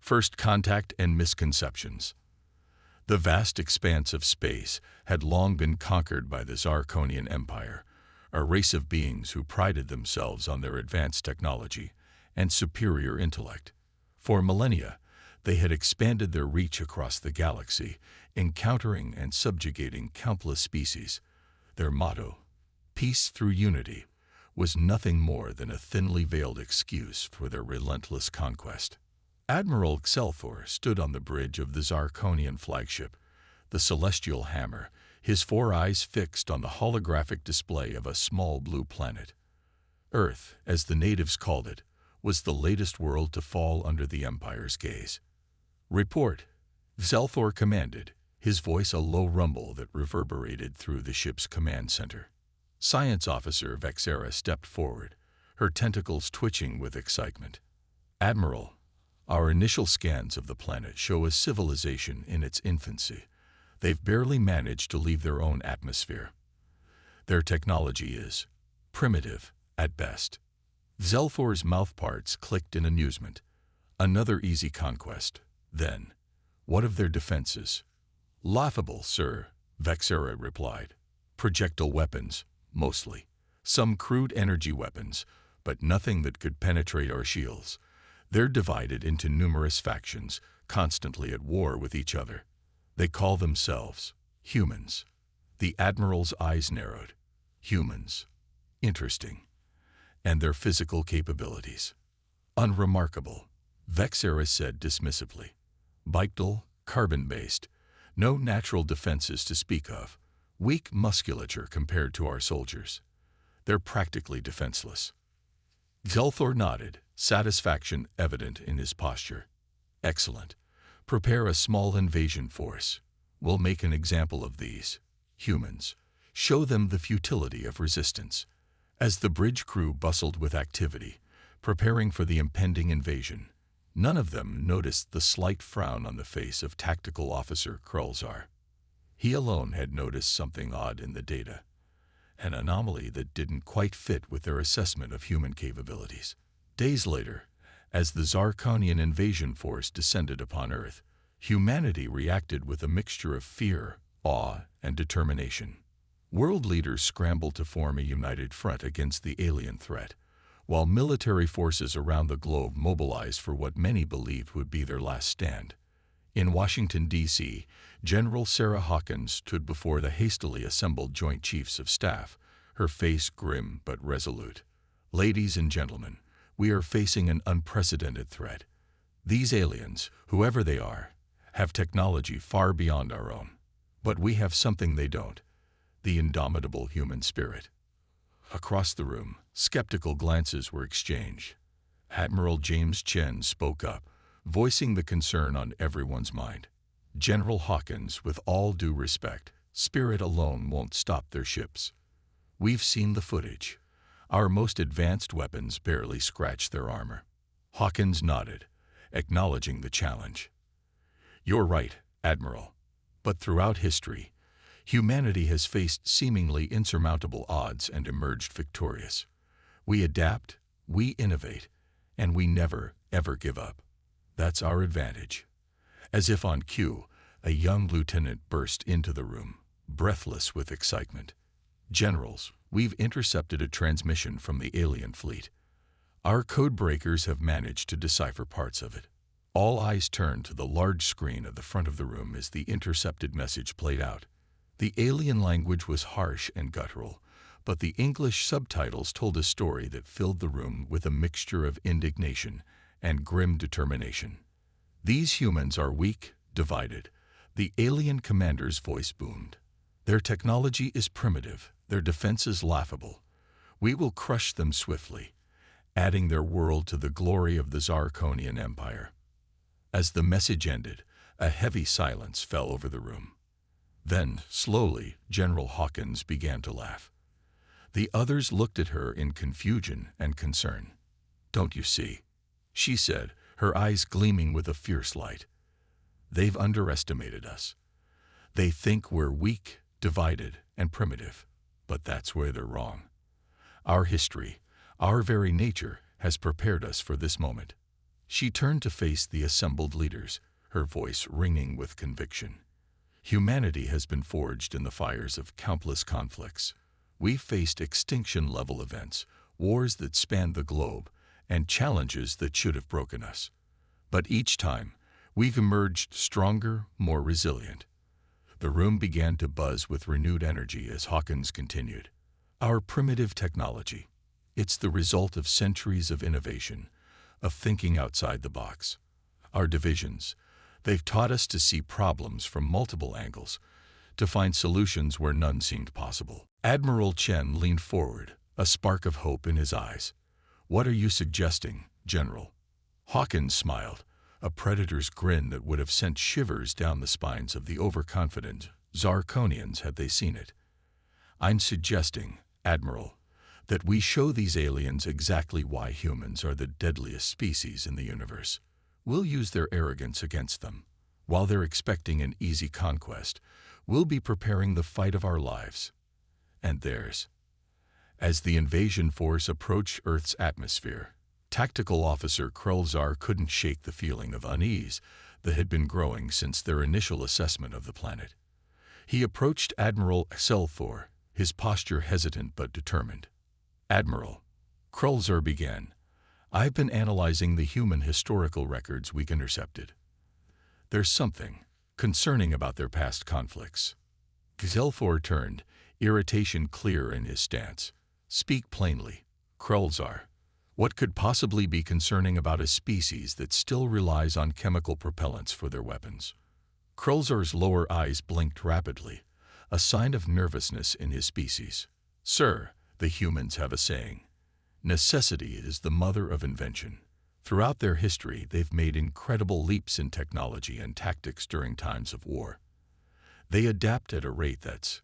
First contact and misconceptions. The vast expanse of space had long been conquered by the Zarkonian Empire, a race of beings who prided themselves on their advanced technology and superior intellect. For millennia, they had expanded their reach across the galaxy, encountering and subjugating countless species. Their motto, peace through unity, was nothing more than a thinly veiled excuse for their relentless conquest. Admiral Xelthor stood on the bridge of the Zarkonian flagship, the celestial hammer, his 4 eyes fixed on the holographic display of a small blue planet. Earth, as the natives called it, was the latest world to fall under the Empire's gaze. "Report," Xelthor commanded, his voice a low rumble that reverberated through the ship's command center. Science Officer Vexera stepped forward, her tentacles twitching with excitement. "Admiral, our initial scans of the planet show a civilization in its infancy. They've barely managed to leave their own atmosphere. Their technology is primitive at best." Xelthor's mouthparts clicked in amusement. Another easy conquest. Then, what of their defenses? "Laughable, sir," Vexera replied. "Projectile weapons, mostly. Some crude energy weapons, but nothing that could penetrate our shields. They're divided into numerous factions, constantly at war with each other. They call themselves humans." The Admiral's eyes narrowed. Humans. Interesting. And their physical capabilities? "Unremarkable," Vexera said dismissively. "Bipedal, carbon-based. No natural defenses to speak of. Weak musculature compared to our soldiers. They're practically defenseless." Xelthor nodded, satisfaction evident in his posture. "Excellent. Prepare a small invasion force. We'll make an example of these humans. Show them the futility of resistance." As the bridge crew bustled with activity, preparing for the impending invasion, none of them noticed the slight frown on the face of Tactical Officer Krulzar. He alone had noticed something odd in the data, an anomaly that didn't quite fit with their assessment of human capabilities. Days later, as the Zarkonian invasion force descended upon Earth, humanity reacted with a mixture of fear, awe, and determination. World leaders scrambled to form a united front against the alien threat, while military forces around the globe mobilized for what many believed would be their last stand. In Washington, D.C., General Sarah Hawkins stood before the hastily assembled Joint Chiefs of Staff, her face grim but resolute. "Ladies and gentlemen, we are facing an unprecedented threat. These aliens, whoever they are, have technology far beyond our own. But we have something they don't: the indomitable human spirit." Across the room, skeptical glances were exchanged. Admiral James Chen spoke up, voicing the concern on everyone's mind. "General Hawkins, with all due respect, spirit alone won't stop their ships. We've seen the footage. Our most advanced weapons barely scratch their armor." Hawkins nodded, acknowledging the challenge. "You're right, Admiral. But throughout history, humanity has faced seemingly insurmountable odds and emerged victorious. We adapt, we innovate, and we never, ever give up. That's our advantage." As if on cue, a young lieutenant burst into the room, breathless with excitement. "Generals, we've intercepted a transmission from the alien fleet. Our code breakers have managed to decipher parts of it." All eyes turned to the large screen at the front of the room as the intercepted message played out. The alien language was harsh and guttural, but the English subtitles told a story that filled the room with a mixture of indignation and grim determination. "These humans are weak, divided," the alien commander's voice boomed. "Their technology is primitive, their defenses laughable. We will crush them swiftly, adding their world to the glory of the Zarkonian Empire." As the message ended, a heavy silence fell over the room. Then, slowly, General Hawkins began to laugh. The others looked at her in confusion and concern. "Don't you see?" she said, her eyes gleaming with a fierce light. "They've underestimated us. They think we're weak, divided, and primitive, but that's where they're wrong. Our history, our very nature, has prepared us for this moment. She turned to face the assembled leaders, her voice ringing with conviction. Humanity has been forged in the fires of countless conflicts. We've faced extinction-level events, wars that spanned the globe, and challenges that should have broken us. But each time, we've emerged stronger, more resilient. The room began to buzz with renewed energy as Hawkins continued. Our primitive technology, it's the result of centuries of innovation, of thinking outside the box. Our divisions, they've taught us to see problems from multiple angles, to find solutions where none seemed possible. Admiral Chen leaned forward, a spark of hope in his eyes. What are you suggesting, General? Hawkins smiled, a predator's grin that would have sent shivers down the spines of the overconfident Zarkonians had they seen it. I'm suggesting, Admiral, that we show these aliens exactly why humans are the deadliest species in the universe. We'll use their arrogance against them. While they're expecting an easy conquest, we'll be preparing the fight of our lives. And theirs. As the invasion force approached Earth's atmosphere, Tactical Officer Krulzar couldn't shake the feeling of unease that had been growing since their initial assessment of the planet. He approached Admiral Excelthor, his posture hesitant but determined. Admiral, Krulzar began, I've been analyzing the human historical records we intercepted. There's something concerning about their past conflicts. Excelthor turned, irritation clear in his stance. Speak plainly, Krulzar. What could possibly be concerning about a species that still relies on chemical propellants for their weapons? Krulzar's lower eyes blinked rapidly, a sign of nervousness in his species. Sir, the humans have a saying, necessity is the mother of invention. Throughout their history, they've made incredible leaps in technology and tactics during times of war. They adapt at a rate that's,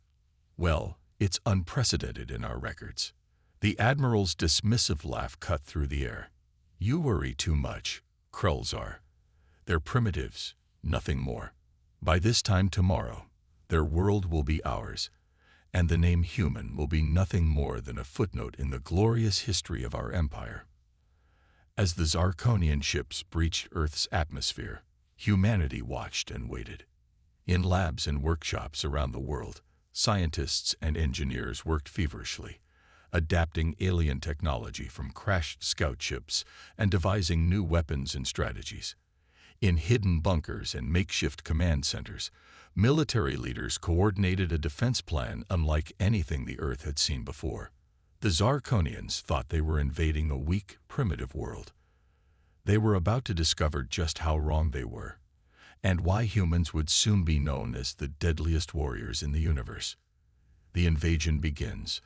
well, it's unprecedented in our records. The Admiral's dismissive laugh cut through the air. You worry too much, Krulzar. They're primitives, nothing more. By this time tomorrow, their world will be ours, and the name human will be nothing more than a footnote in the glorious history of our empire. As the Zarkonian ships breached Earth's atmosphere, humanity watched and waited. In labs and workshops around the world, scientists and engineers worked feverishly, adapting alien technology from crashed scout ships and devising new weapons and strategies. In hidden bunkers and makeshift command centers, military leaders coordinated a defense plan unlike anything the Earth had seen before. The Zarkonians thought they were invading a weak, primitive world. They were about to discover just how wrong they were, and why humans would soon be known as the deadliest warriors in the universe. The invasion begins.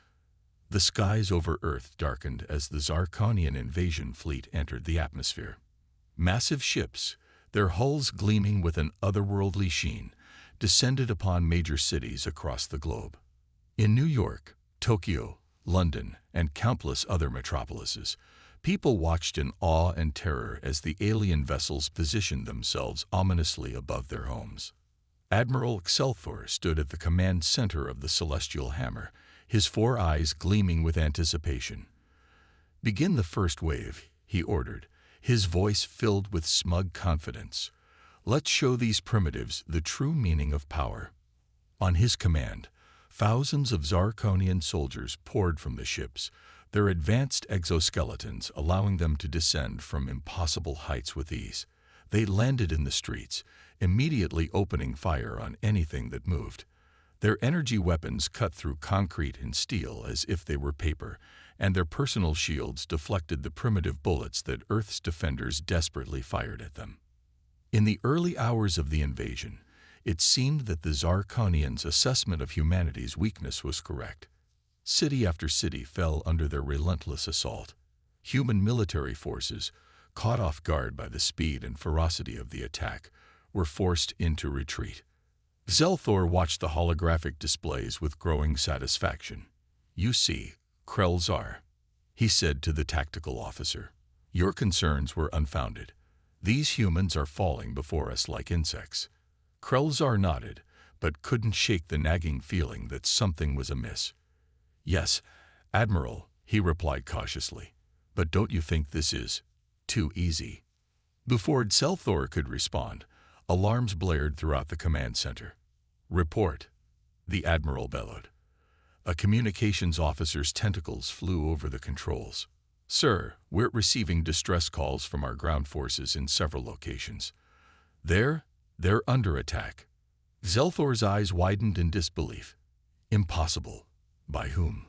The skies over Earth darkened as the Zarkonian invasion fleet entered the atmosphere. Massive ships, their hulls gleaming with an otherworldly sheen, descended upon major cities across the globe. In New York, Tokyo, London, and countless other metropolises, people watched in awe and terror as the alien vessels positioned themselves ominously above their homes. Admiral Excelthor stood at the command center of the Celestial Hammer, his 4 eyes gleaming with anticipation. Begin the first wave, he ordered, his voice filled with smug confidence. Let's show these primitives the true meaning of power. On his command, thousands of Zarkonian soldiers poured from the ships, their advanced exoskeletons allowing them to descend from impossible heights with ease. They landed in the streets, immediately opening fire on anything that moved. Their energy weapons cut through concrete and steel as if they were paper, and their personal shields deflected the primitive bullets that Earth's defenders desperately fired at them. In the early hours of the invasion, it seemed that the Zarkonians' assessment of humanity's weakness was correct. City after city fell under their relentless assault. Human military forces, caught off guard by the speed and ferocity of the attack, were forced into retreat. Excelthor watched the holographic displays with growing satisfaction. You see, Krulzar, he said to the tactical officer, your concerns were unfounded. These humans are falling before us like insects. Krulzar nodded, but couldn't shake the nagging feeling that something was amiss. Yes, Admiral, he replied cautiously, but don't you think this is too easy? Before Selthor could respond, alarms blared throughout the command center. "Report," the admiral bellowed. A communications officer's tentacles flew over the controls. "Sir, we're receiving distress calls from our ground forces in several locations. They're under attack." Zelthor's eyes widened in disbelief. Impossible. By whom?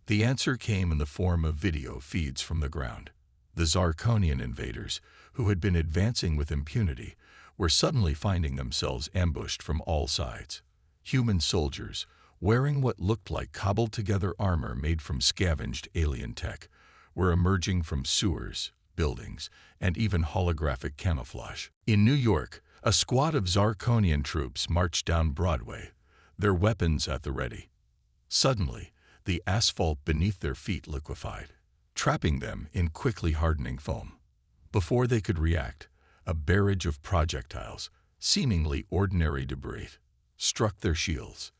The answer came in the form of video feeds from the ground. The Zarkonian invaders, who had been advancing with impunity, were suddenly finding themselves ambushed from all sides. Human soldiers, wearing what looked like cobbled-together armor made from scavenged alien tech, were emerging from sewers, buildings, and even holographic camouflage. In New York, a squad of Zarkonian troops marched down Broadway, their weapons at the ready. Suddenly, the asphalt beneath their feet liquefied, trapping them in quickly hardening foam. Before they could react, a barrage of projectiles, seemingly ordinary debris, struck their shields.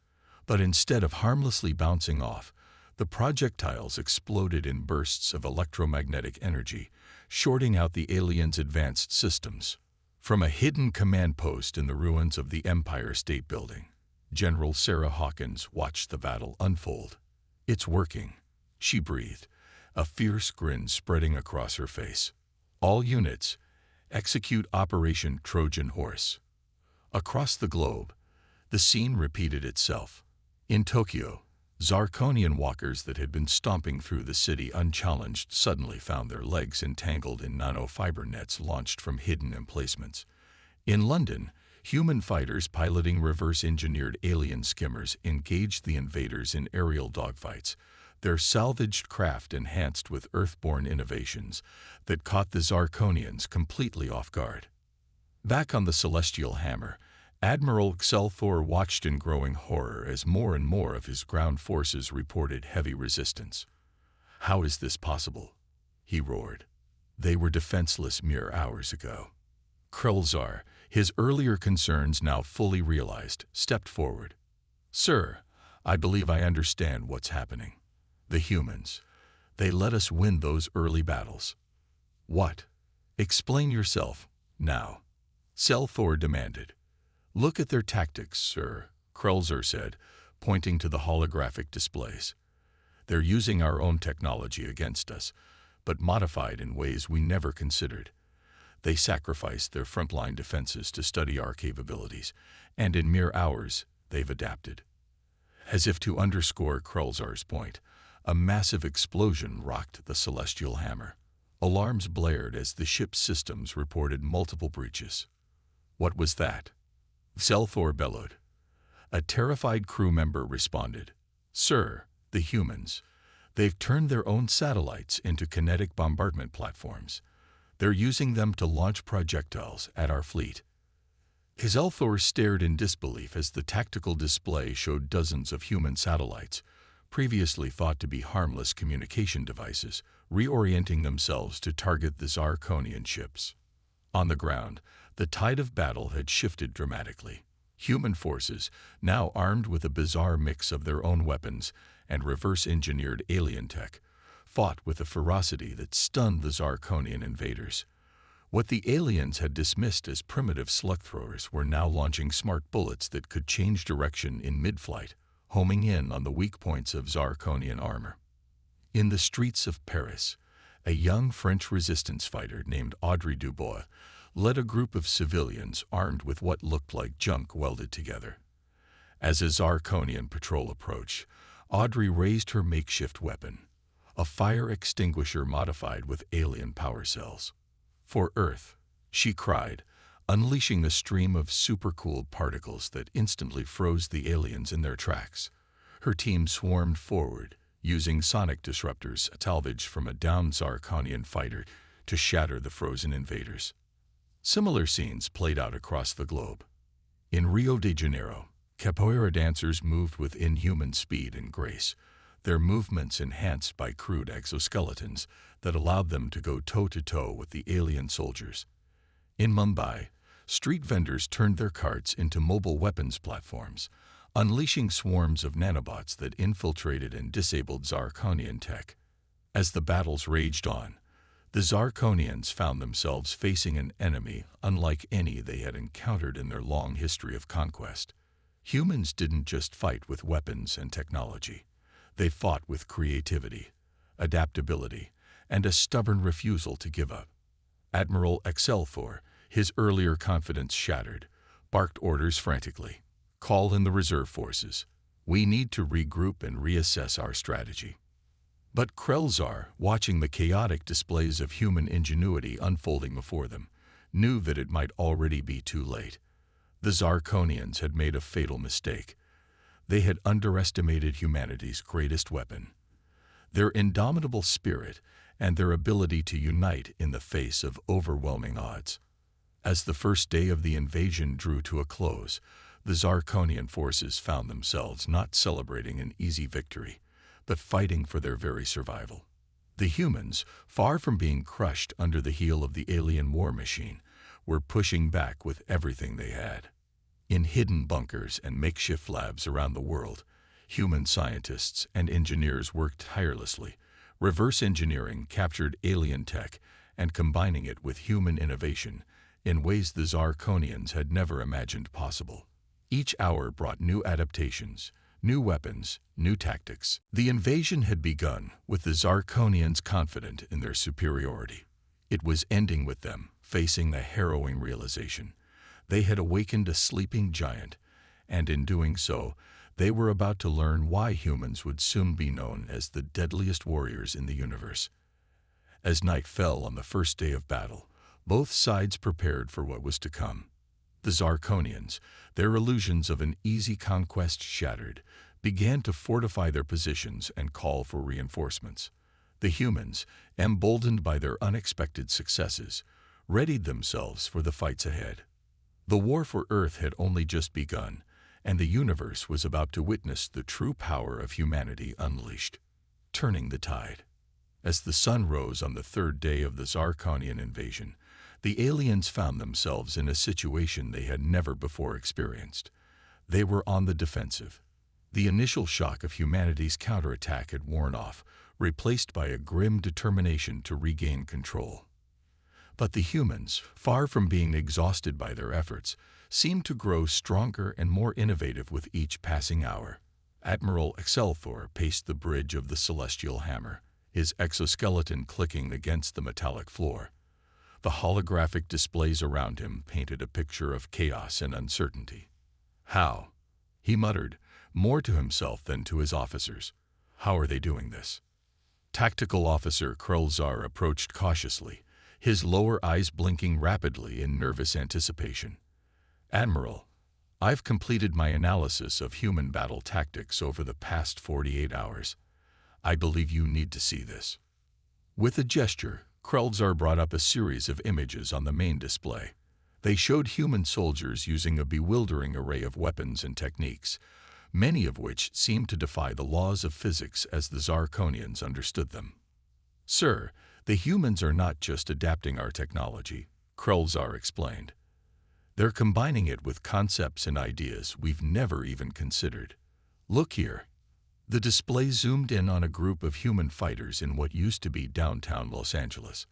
But instead of harmlessly bouncing off, the projectiles exploded in bursts of electromagnetic energy, shorting out the aliens' advanced systems. From a hidden command post in the ruins of the Empire State Building, General Sarah Hawkins watched the battle unfold. "It's working," she breathed, a fierce grin spreading across her face. "All units, execute Operation Trojan Horse." Across the globe, the scene repeated itself. In Tokyo, Zarkonian walkers that had been stomping through the city unchallenged suddenly found their legs entangled in nanofiber nets launched from hidden emplacements. In London, human fighters piloting reverse-engineered alien skimmers engaged the invaders in aerial dogfights, their salvaged craft enhanced with earthborne innovations that caught the Zarkonians completely off guard. Back on the Celestial Hammer, Admiral Selthor watched in growing horror as more and more of his ground forces reported heavy resistance. "How is this possible?" he roared. "They were defenseless mere hours ago." Krelzar, his earlier concerns now fully realized, stepped forward. "Sir, I believe I understand what's happening. The humans, they let us win those early battles." "What? Explain yourself, now," Selthor demanded. "Look at their tactics, sir," Krelzer said, pointing to the holographic displays. "They're using our own technology against us, but modified in ways we never considered. They sacrificed their frontline defenses to study our capabilities, and in mere hours, they've adapted." As if to underscore Krelzar's point, a massive explosion rocked the Celestial Hammer. Alarms blared as the ship's systems reported multiple breaches. "What was that?" Selthor bellowed. A terrified crew member responded. "Sir, the humans. They've turned their own satellites into kinetic bombardment platforms. They're using them to launch projectiles at our fleet." Selthor stared in disbelief as the tactical display showed dozens of human satellites, previously thought to be harmless communication devices, reorienting themselves to target the Zarkonian ships. On the ground, the tide of battle had shifted dramatically. Human forces, now armed with a bizarre mix of their own weapons and reverse-engineered alien tech, fought with a ferocity that stunned the Zarkonian invaders. What the aliens had dismissed as primitive slug throwers were now launching smart bullets that could change direction in mid-flight, homing in on the weak points of Zarkonian armor. In the streets of Paris, a young French resistance fighter named Audrey Dubois led a group of civilians armed with what looked like junk welded together. As a Zarkonian patrol approached, Audrey raised her makeshift weapon, a fire extinguisher modified with alien power cells. "For Earth," she cried, unleashing a stream of supercooled particles that instantly froze the aliens in their tracks. Her team swarmed forward, using sonic disruptors salvaged from a downed Zarkonian fighter to shatter the frozen invaders. Similar scenes played out across the globe. In Rio de Janeiro, capoeira dancers moved with inhuman speed and grace, their movements enhanced by crude exoskeletons that allowed them to go toe-to-toe with the alien soldiers. In Mumbai, street vendors turned their carts into mobile weapons platforms, unleashing swarms of nanobots that infiltrated and disabled Zarkonian tech. As the battles raged on, The Zarkonians found themselves facing an enemy unlike any they had encountered in their long history of conquest. Humans didn't just fight with weapons and technology. They fought with creativity, adaptability, and a stubborn refusal to give up. Admiral Excelfor, his earlier confidence shattered, barked orders frantically. "Call in the reserve forces. We need to regroup and reassess our strategy." But Krelzar, watching the chaotic displays of human ingenuity unfolding before them, knew that it might already be too late. The Zarkonians had made a fatal mistake. They had underestimated humanity's greatest weapon: their indomitable spirit and their ability to unite in the face of overwhelming odds. As the first day of the invasion drew to a close, the Zarkonian forces found themselves not celebrating an easy victory, but fighting for their very survival. The humans, far from being crushed under the heel of the alien war machine, were pushing back with everything they had. In hidden bunkers and makeshift labs around the world, human scientists and engineers worked tirelessly, reverse engineering captured alien tech and combining it with human innovation in ways the Zarkonians had never imagined possible. Each hour brought new adaptations, new weapons, new tactics. The invasion had begun with the Zarkonians confident in their superiority. It was ending with them facing the harrowing realization they had awakened a sleeping giant, and in doing so, they were about to learn why humans would soon be known as the deadliest warriors in the universe. As night fell on the first day of battle, both sides prepared for what was to come. The Zarkonians, their illusions of an easy conquest shattered, began to fortify their positions and call for reinforcements. The humans, emboldened by their unexpected successes, readied themselves for the fights ahead. The war for Earth had only just begun, and the universe was about to witness the true power of humanity unleashed, turning the tide. As the sun rose on the third day of the Zarkonian invasion, the aliens found themselves in a situation they had never before experienced. They were on the defensive. The initial shock of humanity's counterattack had worn off, replaced by a grim determination to regain control. But the humans, far from being exhausted by their efforts, seemed to grow stronger and more innovative with each passing hour. Admiral Excelfor paced the bridge of the Celestial Hammer, his exoskeleton clicking against the metallic floor. The holographic displays around him painted a picture of chaos and uncertainty. "How?" he muttered, more to himself than to his officers. "How are they doing this?" Tactical Officer Krelzar approached cautiously, his lower eyes blinking rapidly in nervous anticipation. "Admiral, I've completed my analysis of human battle tactics over the past 48 hours. I believe you need to see this." With a gesture, Krelzar brought up a series of images on the main display. They showed human soldiers using a bewildering array of weapons and techniques, many of which seemed to defy the laws of physics as the Zarkonians understood them. "Sir, the humans are not just adapting our technology," Krelzar explained. "They're combining it with concepts and ideas we've never even considered. Look here." The display zoomed in on a group of human fighters in what used to be downtown Los Angeles.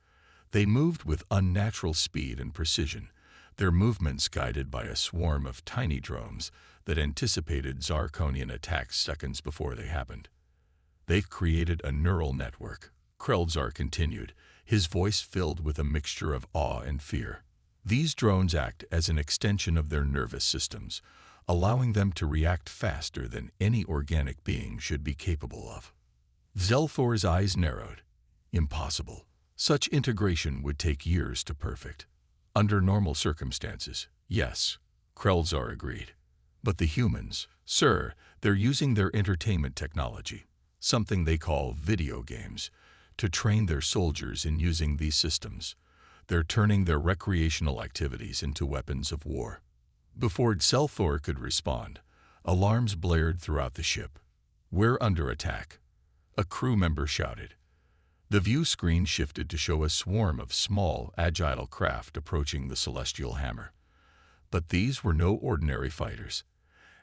They moved with unnatural speed and precision, their movements guided by a swarm of tiny drones that anticipated Zarkonian attacks seconds before they happened. "They've created a neural network," Krelzar continued, his voice filled with a mixture of awe and fear. "These drones act as an extension of their nervous systems, allowing them to react faster than any organic being should be capable of." Zelfor's eyes narrowed. "Impossible. Such integration would take years to perfect." "Under normal circumstances, yes," Krelzar agreed. "But the humans, sir, they're using their entertainment technology, something they call video games, to train their soldiers in using these systems. They're turning their recreational activities into weapons of war." Before Zelfor could respond, alarms blared throughout the ship. "We're under attack," a crew member shouted. The view screen shifted to show a swarm of small, agile craft approaching the Celestial Hammer. But these were no ordinary fighters.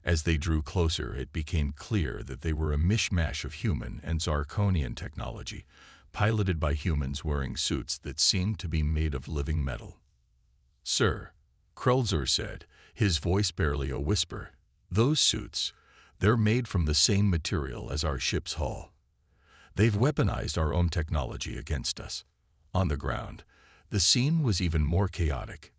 As they drew closer, it became clear that they were a mishmash of human and Zarkonian technology, piloted by humans wearing suits that seemed to be made of living metal. "Sir," Krelzer said, his voice barely a whisper, "those suits, they're made from the same material as our ship's hull. They've weaponized our own technology against us." On the ground, the scene was even more chaotic.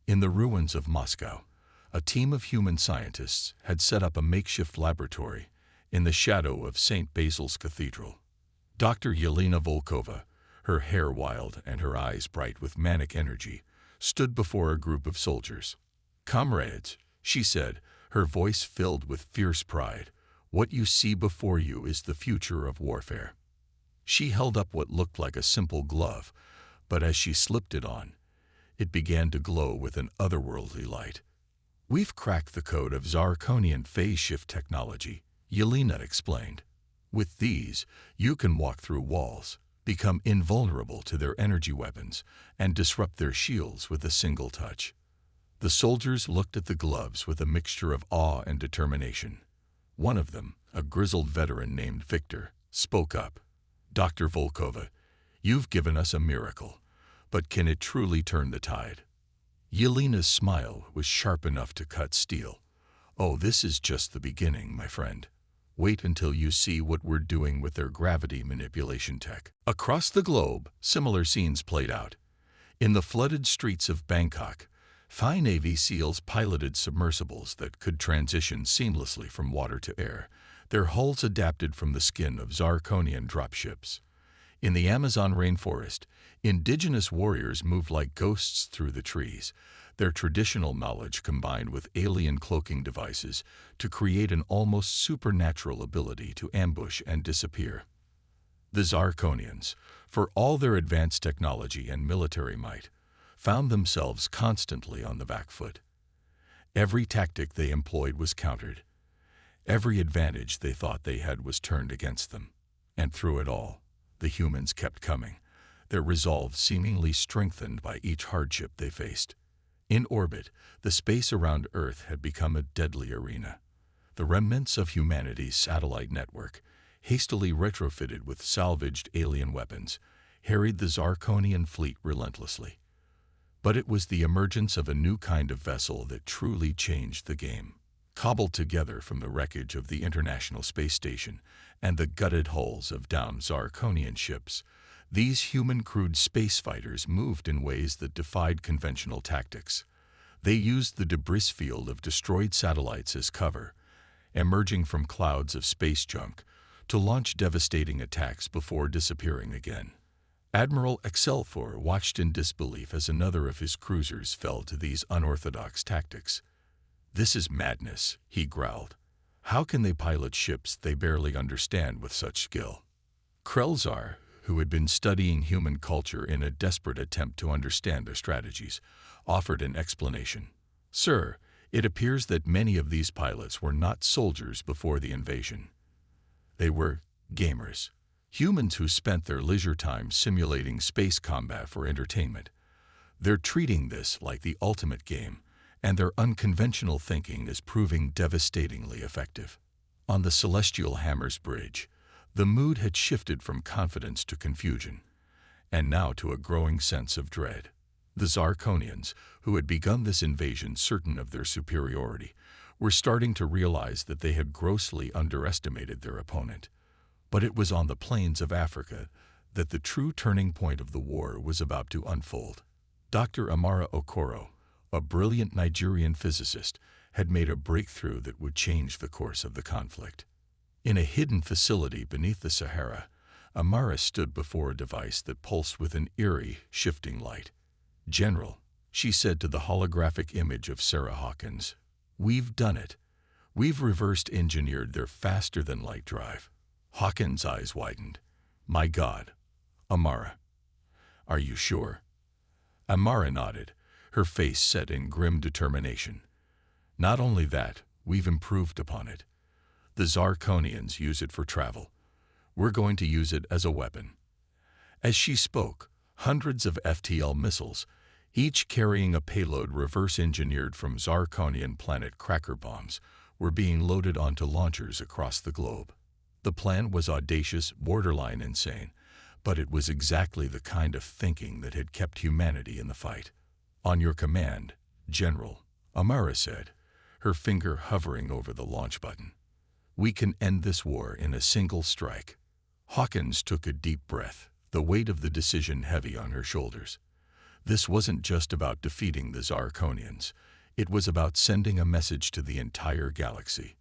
In the ruins of Moscow, a team of human scientists had set up a makeshift laboratory in the shadow of St. Basil's Cathedral. Dr. Yelena Volkova, her hair wild and her eyes bright with manic energy, stood before a group of soldiers. "Comrades," she said, her voice filled with fierce pride, "what you see before you is the future of warfare." She held up what looked like a simple glove, but as she slipped it on, it began to glow with an otherworldly light. "We've cracked the code of Zarkonian phase shift technology," Yelena explained. "With these, you can walk through walls, become invulnerable to their energy weapons, and disrupt their shields with a single touch." The soldiers looked at the gloves with a mixture of awe and determination. One of them, a grizzled veteran named Victor, spoke up. "Dr. Volkova, you've given us a miracle, but can it truly turn the tide?" Yelena's smile was sharp enough to cut steel. "Oh, this is just the beginning, my friend. Wait until you see what we're doing with their gravity manipulation tech." Across the globe, similar scenes played out. In the flooded streets of Bangkok, Thai Navy SEALs piloted submersibles that could transition seamlessly from water to air, their hulls adapted from the skin of Zarkonian dropships. In the Amazon rainforest, indigenous warriors moved like ghosts through the trees, their traditional knowledge combined with alien cloaking devices to create an almost supernatural ability to ambush and disappear. The Zarkonians, for all their advanced technology and military might, found themselves constantly on the back foot. Every tactic they employed was countered. Every advantage they thought they had was turned against them. And through it all, the humans kept coming, their resolve seemingly strengthened by each hardship they faced. In orbit, the space around Earth had become a deadly arena. The remnants of humanity's satellite network, hastily retrofitted with salvaged alien weapons, harried the Zarkonian fleet relentlessly. But it was the emergence of a new kind of vessel that truly changed the game. Cobbled together from the wreckage of the International Space Station and the gutted hulls of downed Zarkonian ships, these human-crewed space fighters moved in ways that defied conventional tactics. They used the debris field of destroyed satellites as cover, emerging from clouds of space junk, to launch devastating attacks before disappearing again. Admiral Excelfor watched in disbelief as another of his cruisers fell to these unorthodox tactics. "This is madness," he growled. "How can they pilot ships they barely understand with such skill?" Krelzer, who had been studying human culture in a desperate attempt to understand their strategies, offered an explanation. "Sir, it appears that many of these pilots were not soldiers before the invasion. They were gamers, humans who spent their leisure time simulating space combat for entertainment. They're treating this like the ultimate game, and their unconventional thinking is proving devastatingly effective." On the Celestial Hammers Bridge, the mood had shifted from confidence to confusion, and now to a growing sense of dread. The Zarkonians, who had begun this invasion certain of their superiority, were starting to realize that they had grossly underestimated their opponent. But it was on the plains of Africa that the true turning point of the war was about to unfold. Dr. Amara Okoro, a brilliant Nigerian physicist, had made a breakthrough that would change the course of the conflict. In a hidden facility beneath the Sahara, Amara stood before a device that pulsed with an eerie, shifting light. "General," she said to the holographic image of Sarah Hawkins, "we've done it. We've reversed engineered their faster-than-light drive." Hawkins' eyes widened. "My God, Amara, are you sure?" Amara nodded, her face set in grim determination. "Not only that, we've improved upon it. The Zarkonians use it for travel. We're going to use it as a weapon." As she spoke, hundreds of FTL missiles, each carrying a payload reverse-engineered from Zarkonian planet cracker bombs, were being loaded onto launchers across the globe. The plan was audacious, borderline insane, But it was exactly the kind of thinking that had kept humanity in the fight. "On your command, General," Amara said, her finger hovering over the launch button. "We can end this war in a single strike." Hawkins took a deep breath, the weight of the decision heavy on her shoulders. This wasn't just about defeating the Zarkonians. It was about sending a message to the entire galaxy.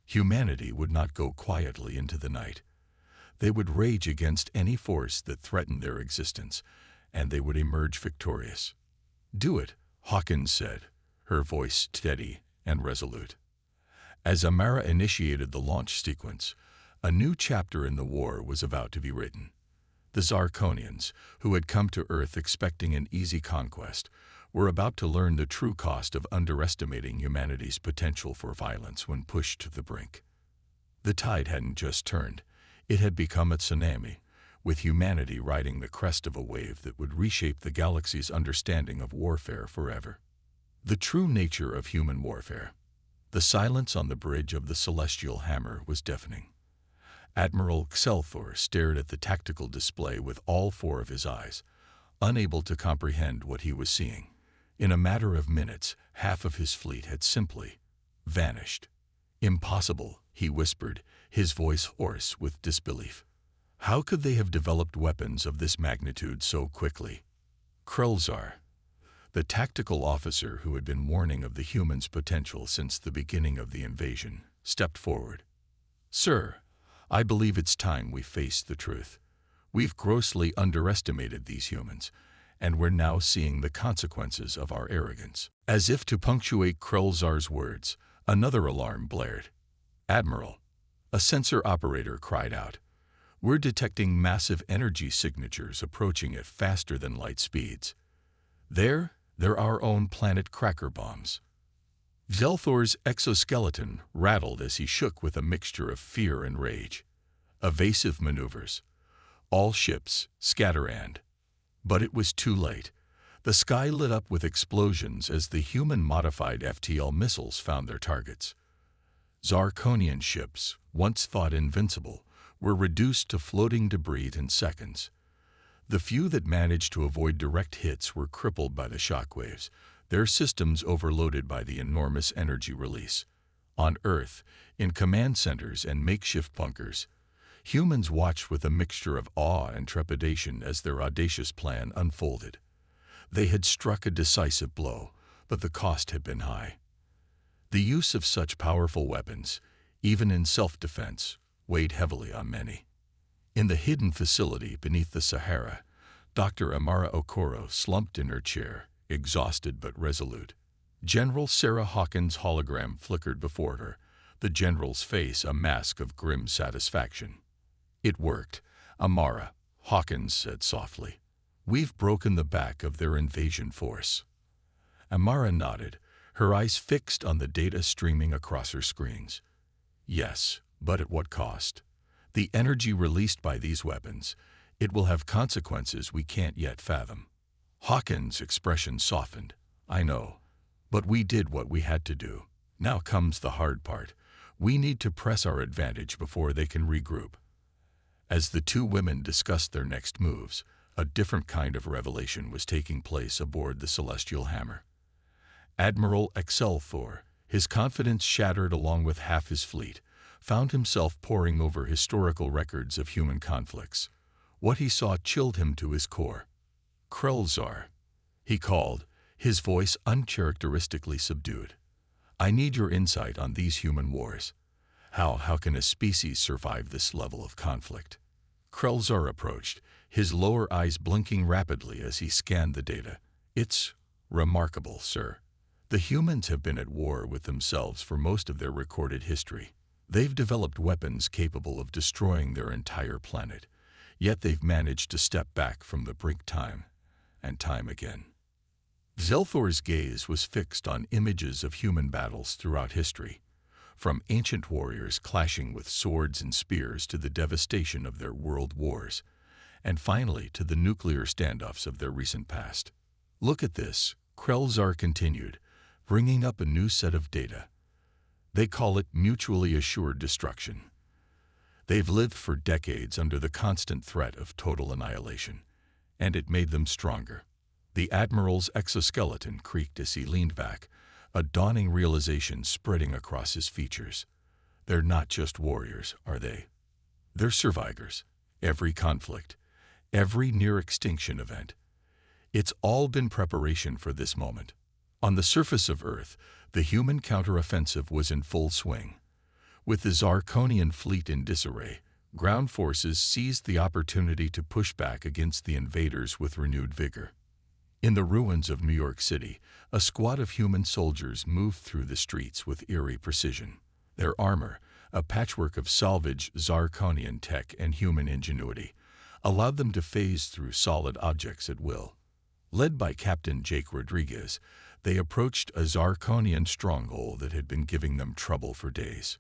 Humanity would not go quietly into the night. They would rage against any force that threatened their existence, and they would emerge victorious. "Do it," Hawkins said, her voice steady and resolute. As Amara initiated the launch sequence, a new chapter in the war was about to be written. The Zarkonians, who had come to Earth expecting an easy conquest, were about to learn the true cost of underestimating humanity's potential for violence when pushed to the brink. The tide hadn't just turned. It had become a tsunami, with humanity riding the crest of a wave that would reshape the galaxy's understanding of warfare forever. The true nature of human warfare. The silence on the bridge of the Celestial Hammer was deafening. Admiral Xelthor stared at the tactical display with all four of his eyes, unable to comprehend what he was seeing. In a matter of minutes, half of his fleet had simply vanished. "Impossible," he whispered, his voice hoarse with disbelief. "How could they have developed weapons of this magnitude so quickly?" Krelzar, the tactical officer who had been warning of the humans' potential since the beginning of the invasion, stepped forward. "Sir, I believe it's time we face the truth. We've grossly underestimated these humans, and we're now seeing the consequences of our arrogance." As if to punctuate Krelzar's words, another alarm blared. "Admiral," a sensor operator cried out, "we're detecting massive energy signatures approaching at faster than light speeds. They're our own planet cracker bombs." Xelthor's exoskeleton rattled as he shook with a mixture of fear and rage. Evasive maneuvers. All ships, scatterand. But it was too late. The sky lit up with explosions as the human-modified FTL missiles found their targets. Zarkonian ships, once thought invincible, were reduced to floating debris in seconds. The few that managed to avoid direct hits were crippled by the shockwaves, their systems overloaded by the enormous energy release. On Earth, in command centers and makeshift bunkers, humans watched with a mixture of awe and trepidation as their audacious plan unfolded. They had struck a decisive blow, but the cost had been high. The use of such powerful weapons, even in self-defense, weighed heavily on many. In the hidden facility beneath the Sahara, Dr. Amara Okoro slumped in her chair, exhausted but resolute. General Sarah Hawkins' hologram flickered before her, the general's face a mask of grim satisfaction. "It worked, Amara," Hawkins said softly. "We've broken the back of their invasion force." Amara nodded, her eyes fixed on the data streaming across her screens. "Yes, but at what cost? The energy released by these weapons, it will have consequences we can't yet fathom." Hawkins' expression softened. "I know, but we did what we had to do. Now comes the hard part. We need to press our advantage before they can regroup." As the two women discussed their next moves, a different kind of revelation was taking place aboard the Celestial Hammer. Admiral Xelthor, his confidence shattered along with half his fleet, found himself poring over historical records of human conflicts. What he saw chilled him to his core. "Krelzar," he called, his voice uncharacteristically subdued. "I need your insight on these human wars. How can a species survive this level of conflict?" Krelzar approached, his lower eyes blinking rapidly as he scanned the data. "It's remarkable, sir. The humans have been at war with themselves for most of their recorded history. They've developed weapons capable of destroying their entire planet, yet they've managed to step back from the brink time and time again." Xelthor's gaze was fixed on images of human battles throughout history, from ancient warriors clashing with swords and spears to the devastation of their world wars, and finally to the nuclear standoffs of their recent past. "Look at this," Krelzar continued, bringing up a new set of data. "They call it mutually assured destruction. They've lived for decades under the constant threat of total annihilation, and it made them stronger. The Admiral's exoskeleton creaked as he leaned back, a dawning realization spreading across his features. They're not just warriors, are they? They're survivors. Every conflict, every near-extinction event. It's all been preparation for this moment. On the surface of Earth, the human counteroffensive was in full swing. With the Zarkonian fleet in disarray, ground forces seized the opportunity to push back against the invaders with renewed vigor. In the ruins of New York City, a squad of human soldiers moved through the streets with eerie precision. Their armor, a patchwork of salvaged Zarkonian tech and human ingenuity, allowed them to phase through solid objects at will. Led by Captain Jake Rodriguez, they approached a Zarkonian stronghold that had been giving them trouble for days.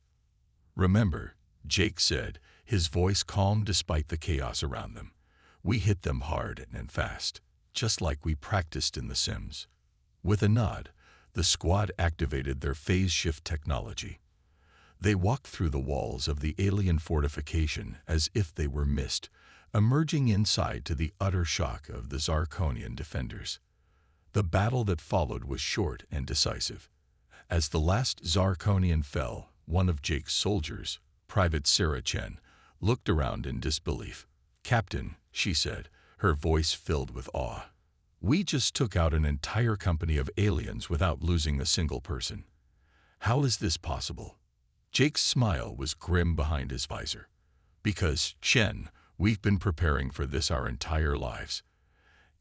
"Remember," Jake said, his voice calm despite the chaos around them, "we hit them hard and fast, just like we practiced in The Sims." With a nod, the squad activated their phase shift technology. They walked through the walls of the alien fortification as if they were mist, emerging inside to the utter shock of the Zarkonian defenders. The battle that followed was short and decisive. As the last Zarkonian fell, one of Jake's soldiers, Private Sarah Chen, looked around in disbelief. "Captain," she said, her voice filled with awe, "we just took out an entire company of aliens without losing a single person. How is this possible?" Jake's smile was grim behind his visor. "Because, Chen, we've been preparing for this our entire lives.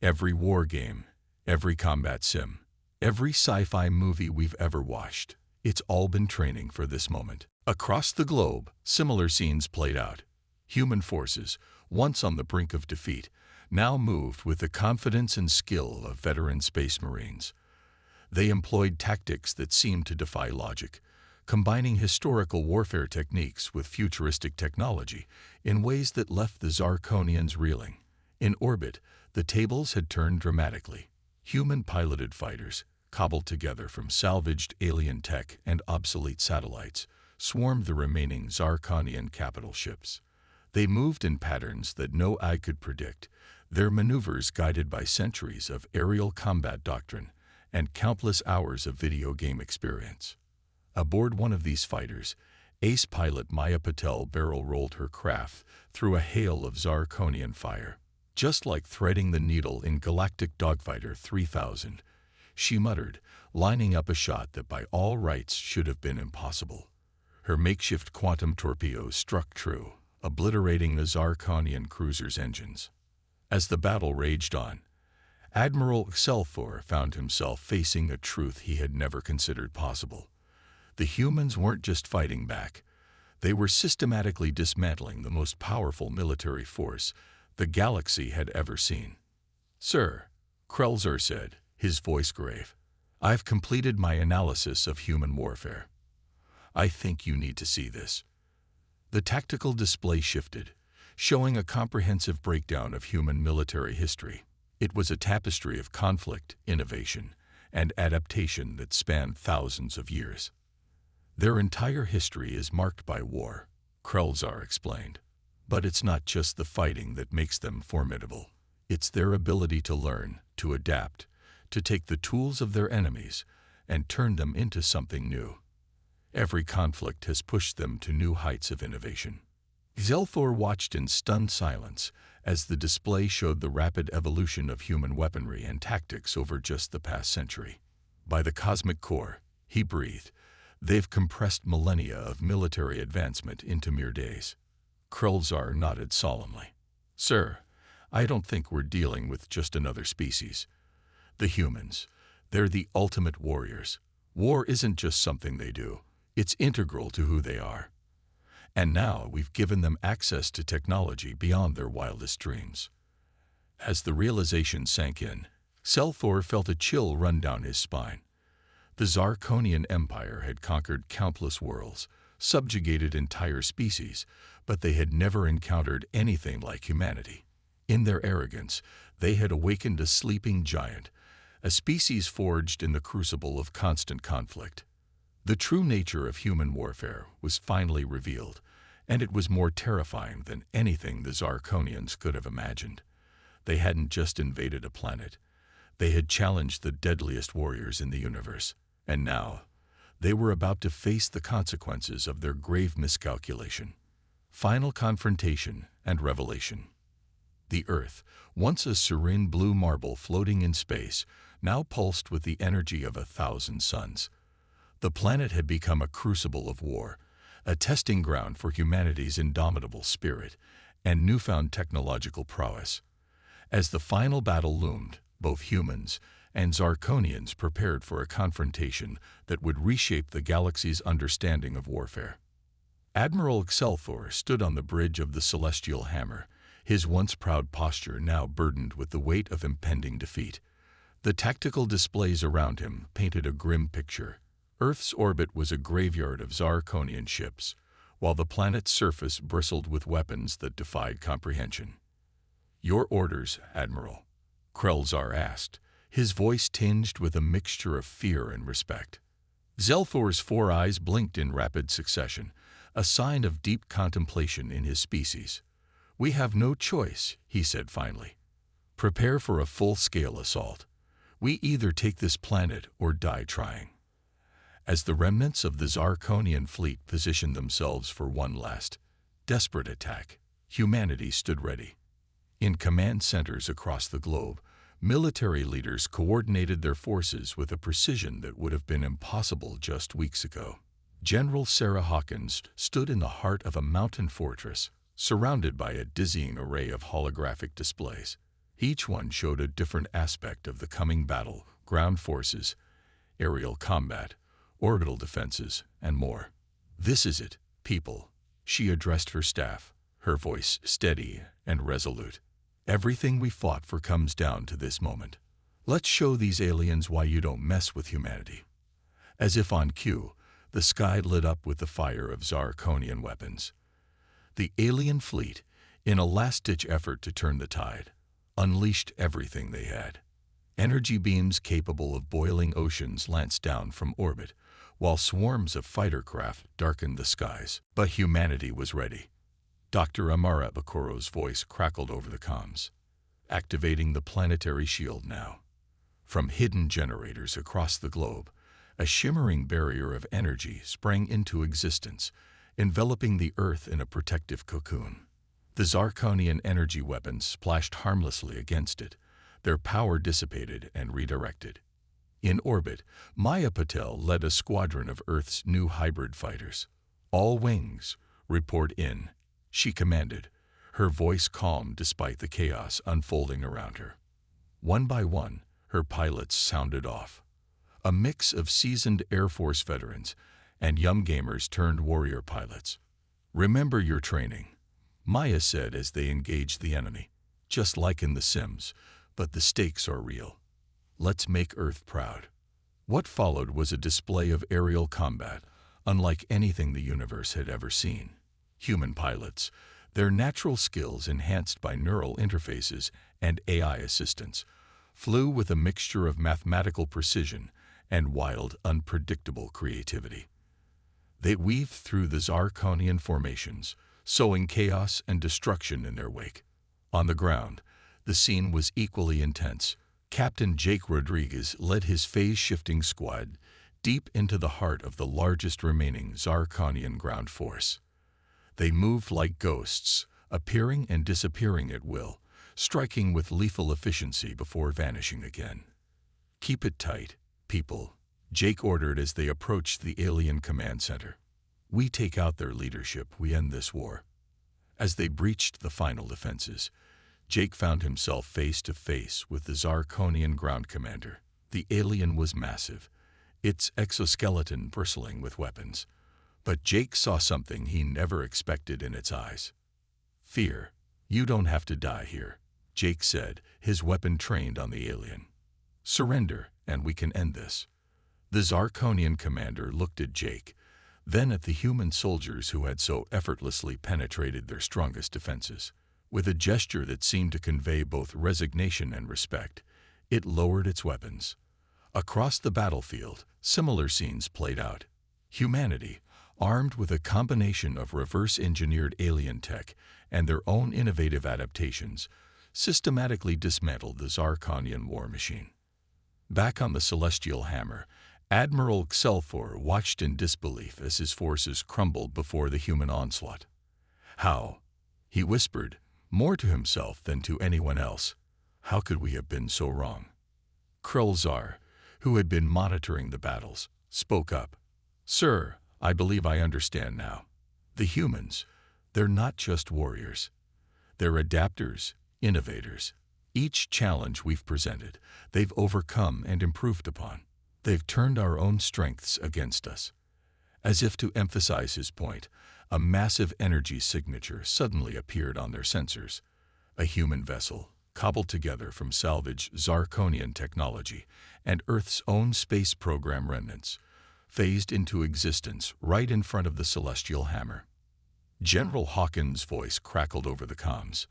Every war game, every combat sim, every sci-fi movie we've ever watched, it's all been training for this moment." Across the globe, similar scenes played out. Human forces, once on the brink of defeat, now moved with the confidence and skill of veteran space marines. They employed tactics that seemed to defy logic, combining historical warfare techniques with futuristic technology in ways that left the Zarkonians reeling. In orbit, the tables had turned dramatically. Human-piloted fighters, cobbled together from salvaged alien tech and obsolete satellites, swarmed the remaining Zarkonian capital ships. They moved in patterns that no eye could predict, their maneuvers guided by centuries of aerial combat doctrine and countless hours of video game experience. Aboard one of these fighters, ace pilot Maya Patel barrel-rolled her craft through a hail of Zarkonian fire. "Just like threading the needle in Galactic Dogfighter 3000, she muttered, lining up a shot that by all rights should have been impossible. Her makeshift quantum torpedoes struck true, obliterating the Zarkonian cruiser's engines. As the battle raged on, Admiral Excelfor found himself facing a truth he had never considered possible. The humans weren't just fighting back. They were systematically dismantling the most powerful military force the galaxy had ever seen. "Sir," Krelzer said, his voice grave, "I've completed my analysis of human warfare. I think you need to see this." The tactical display shifted, showing a comprehensive breakdown of human military history. It was a tapestry of conflict, innovation, and adaptation that spanned thousands of years. "Their entire history is marked by war," Krelzer explained. "But it's not just the fighting that makes them formidable. It's their ability to learn, to adapt, to take the tools of their enemies and turn them into something new. Every conflict has pushed them to new heights of innovation." Zelthor watched in stunned silence as the display showed the rapid evolution of human weaponry and tactics over just the past century. "By the cosmic core," he breathed, "they've compressed millennia of military advancement into mere days." Krelzer nodded solemnly. "Sir, I don't think we're dealing with just another species. The humans, they're the ultimate warriors. War isn't just something they do. It's integral to who they are. And now we've given them access to technology beyond their wildest dreams." As the realization sank in, Zelthor felt a chill run down his spine. The Zarkonian Empire had conquered countless worlds, subjugated entire species, but they had never encountered anything like humanity. In their arrogance, they had awakened a sleeping giant, a species forged in the crucible of constant conflict. The true nature of human warfare was finally revealed, And it was more terrifying than anything the Zarkonians could have imagined. They hadn't just invaded a planet. They had challenged the deadliest warriors in the universe. And now, they were about to face the consequences of their grave miscalculation. Final confrontation and revelation. The Earth, once a serene blue marble floating in space, now pulsed with the energy of 1,000 suns. The planet had become a crucible of war, a testing ground for humanity's indomitable spirit and newfound technological prowess. As the final battle loomed, both humans and Zarkonians prepared for a confrontation that would reshape the galaxy's understanding of warfare. Admiral Excelsior stood on the bridge of the Celestial Hammer, his once proud posture now burdened with the weight of impending defeat. The tactical displays around him painted a grim picture. Earth's orbit was a graveyard of Zarkonian ships, while the planet's surface bristled with weapons that defied comprehension. "Your orders, Admiral," Krelzar asked, his voice tinged with a mixture of fear and respect. Zelthor's 4 eyes blinked in rapid succession, a sign of deep contemplation in his species. "We have no choice," he said finally. "Prepare for a full-scale assault. We either take this planet or die trying." As the remnants of the Zarkonian fleet positioned themselves for one last, desperate attack, humanity stood ready. In command centers across the globe, military leaders coordinated their forces with a precision that would have been impossible just weeks ago. General Sarah Hawkins stood in the heart of a mountain fortress, surrounded by a dizzying array of holographic displays. Each one showed a different aspect of the coming battle: ground forces, aerial combat, orbital defenses, and more. "This is it, people," she addressed her staff, her voice steady and resolute. "Everything we fought for comes down to this moment. Let's show these aliens why you don't mess with humanity." As if on cue, the sky lit up with the fire of Zarkonian weapons. The alien fleet, in a last-ditch effort to turn the tide, unleashed everything they had. Energy beams capable of boiling oceans lanced down from orbit, while swarms of fighter craft darkened the skies. But humanity was ready. Dr. Amara Bakoro's voice crackled over the comms. "Activating the planetary shield now." From hidden generators across the globe, a shimmering barrier of energy sprang into existence, enveloping the Earth in a protective cocoon. The Zarkonian energy weapons splashed harmlessly against it, their power dissipated and redirected. In orbit, Maya Patel led a squadron of Earth's new hybrid fighters. "All wings, report in," she commanded, her voice calm despite the chaos unfolding around her. One by one, her pilots sounded off. A mix of seasoned Air Force veterans and young gamers turned warrior pilots. "Remember your training," Maya said as they engaged the enemy. "Just like in The Sims, but the stakes are real. Let's make Earth proud." What followed was a display of aerial combat, unlike anything the universe had ever seen. Human pilots, their natural skills enhanced by neural interfaces and AI assistance, flew with a mixture of mathematical precision and wild, unpredictable creativity. They weaved through the Zarkonian formations, sowing chaos and destruction in their wake. On the ground, the scene was equally intense. Captain Jake Rodriguez led his phase-shifting squad deep into the heart of the largest remaining Zarkonian ground force. They moved like ghosts, appearing and disappearing at will, striking with lethal efficiency before vanishing again. "Keep it tight, people," Jake ordered as they approached the alien command center. "We take out their leadership, we end this war." As they breached the final defenses, Jake found himself face to face with the Zarkonian ground commander. The alien was massive, its exoskeleton bristling with weapons. But Jake saw something he never expected in its eyes. "Fear. You don't have to die here," Jake said, his weapon trained on the alien. "Surrender, and we can end this." The Zarkonian commander looked at Jake, then at the human soldiers who had so effortlessly penetrated their strongest defenses. With a gesture that seemed to convey both resignation and respect, it lowered its weapons. Across the battlefield, similar scenes played out. Humanity, armed with a combination of reverse-engineered alien tech and their own innovative adaptations, systematically dismantled the Zarkonian war machine. Back on the Celestial Hammer, Admiral Xelfor watched in disbelief as his forces crumbled before the human onslaught. "How?" he whispered, more to himself than to anyone else. "How could we have been so wrong?" Krulzar, who had been monitoring the battles, spoke up. "Sir, I believe I understand now. The humans, they're not just warriors. They're adapters, innovators. Each challenge we've presented, they've overcome and improved upon. They've turned our own strengths against us." As if to emphasize his point, a massive energy signature suddenly appeared on their sensors. A human vessel, cobbled together from salvaged Zarkonian technology and Earth's own space program remnants, phased into existence right in front of the Celestial Hammer. General Hawkins' voice crackled over the comms.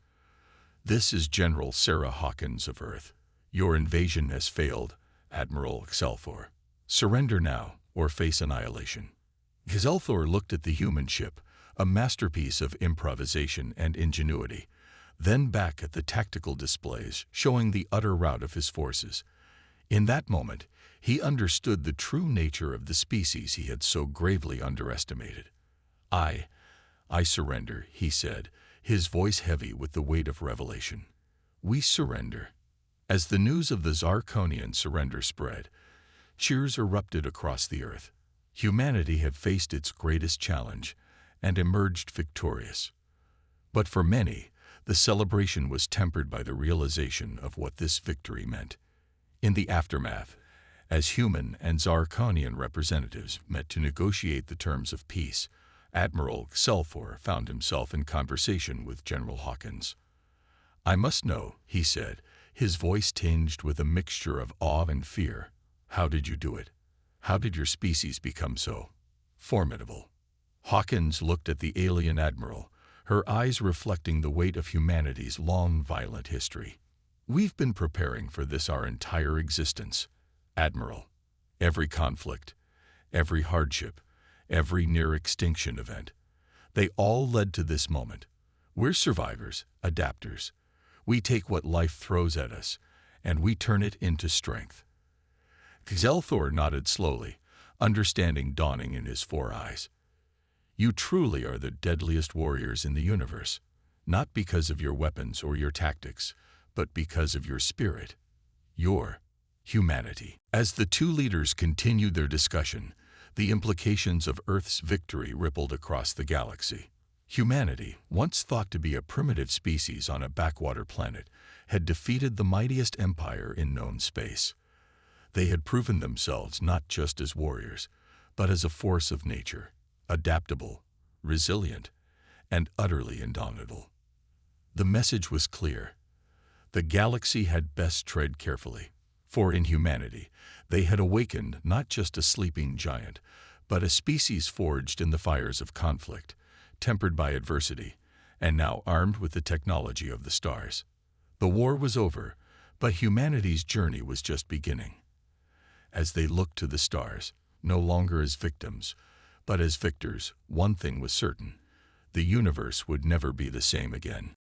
"This is General Sarah Hawkins of Earth. Your invasion has failed, Admiral Xelfor. Surrender now, or face annihilation." Xelfor looked at the human ship, a masterpiece of improvisation and ingenuity, then back at the tactical displays showing the utter rout of his forces. In that moment, he understood the true nature of the species he had so gravely underestimated. I surrender," he said, his voice heavy with the weight of revelation. "We surrender." As the news of the Zarkonian surrender spread, cheers erupted across the Earth. Humanity had faced its greatest challenge and emerged victorious. But for many, the celebration was tempered by the realization of what this victory meant. In the aftermath, as human and Zarkonian representatives met to negotiate the terms of peace, Admiral Xelfor found himself in conversation with General Hawkins. "I must know," he said, his voice tinged with a mixture of awe and fear. "How did you do it? How did your species become so formidable?" Hawkins looked at the alien admiral, her eyes reflecting the weight of humanity's long, violent history. "We've been preparing for this our entire existence, Admiral. Every conflict, every hardship, every near-extinction event, they all led to this moment. We're survivors, adapters. We take what life throws at us, and we turn it into strength." Xelfor nodded slowly, understanding dawning in his four eyes. "You truly are the deadliest warriors in the universe, not because of your weapons or your tactics, but because of your spirit, your humanity." As the two leaders continued their discussion, the implications of Earth's victory rippled across the galaxy. Humanity, once thought to be a primitive species on a backwater planet, had defeated the mightiest empire in known space. They had proven themselves not just as warriors, but as a force of nature, adaptable, resilient, and utterly indomitable. The message was clear. The galaxy had best tread carefully, for in humanity, they had awakened not just a sleeping giant, but a species forged in the fires of conflict, tempered by adversity, and now armed with the technology of the stars. The war was over, but humanity's journey was just beginning. As they looked to the stars, no longer as victims, but as victors, one thing was certain: the universe would never be the same again.